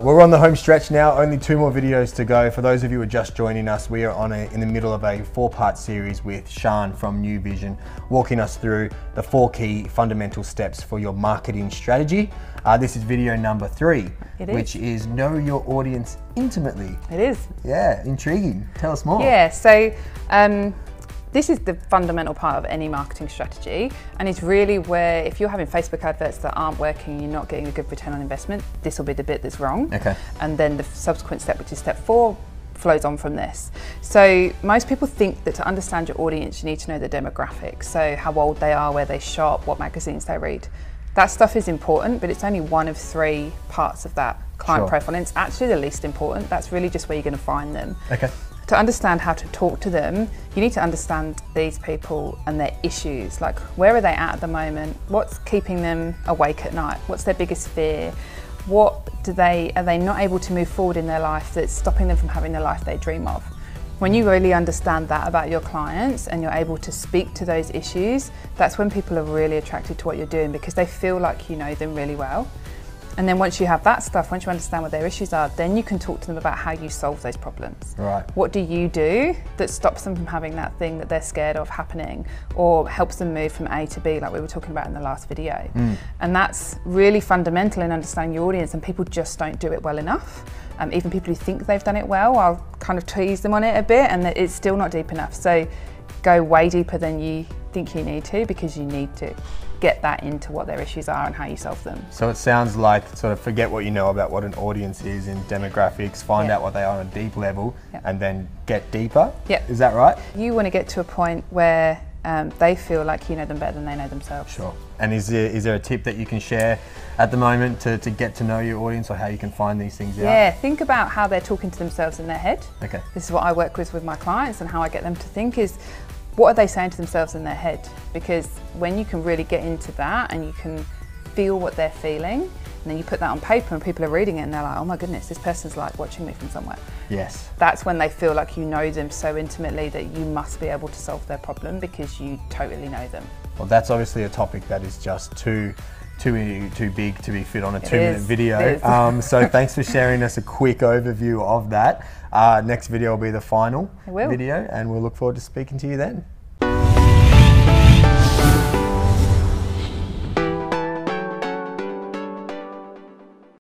We're on the home stretch now, only 2 more videos to go. For those of you who are just joining us, we are in the middle of a 4-part series with Sian from New Vision, walking us through the 4 key fundamental steps for your marketing strategy. This is video number 3, which is know your audience intimately. It is. Yeah, intriguing. Tell us more. Yeah, so this is the fundamental part of any marketing strategy, and it's really where if you're having Facebook adverts that aren't working, you're not getting a good return on investment, this will be the bit that's wrong. Okay. And then the subsequent step, which is step 4, flows on from this. So most people think that to understand your audience, you need to know the demographics, so how old they are, where they shop, what magazines they read. That stuff is important, but it's only one of 3 parts of that client profile, and it's actually the least important. That's really just where you're going to find them. Okay. To understand how to talk to them, you need to understand these people and their issues. Like, where are they at the moment? What's keeping them awake at night? What's their biggest fear? Are they not able to move forward in their life that's stopping them from having the life they dream of? When you really understand that about your clients and you're able to speak to those issues, that's when people are really attracted to what you're doing, because they feel like you know them really well. And then once you have that stuff, once you understand what their issues are, then you can talk to them about how you solve those problems. Right. What do you do that stops them from having that thing that they're scared of happening, or helps them move from A to B, like we were talking about in the last video? And that's really fundamental in understanding your audience, and people just don't do it well enough. Even people who think they've done it well, I'll kind of tease them on it a bit, and it's still not deep enough. So go way deeper than you think you need to, because you need to get that into what their issues are and how you solve them. So it sounds like sort of forget what you know about what an audience is in demographics, find out what they are on a deep level, and then get deeper. Is that right? You want to get to a point where they feel like you know them better than they know themselves. Sure. And is there a tip that you can share at the moment to get to know your audience, or how you can find these things out? Yeah, think about how they're talking to themselves in their head. Okay. This is what I work with my clients, and how I get them to think is, what are they saying to themselves in their head? Because when you can really get into that and you can feel what they're feeling, and then you put that on paper and people are reading it and they're like, oh my goodness, this person's like watching me from somewhere. Yes. That's when they feel like you know them so intimately that you must be able to solve their problem, because you totally know them. Well, that's obviously a topic that is just too big to be fit on a 2-minute video. So thanks for sharing us a quick overview of that. Next video will be the final video, and we'll look forward to speaking to you then.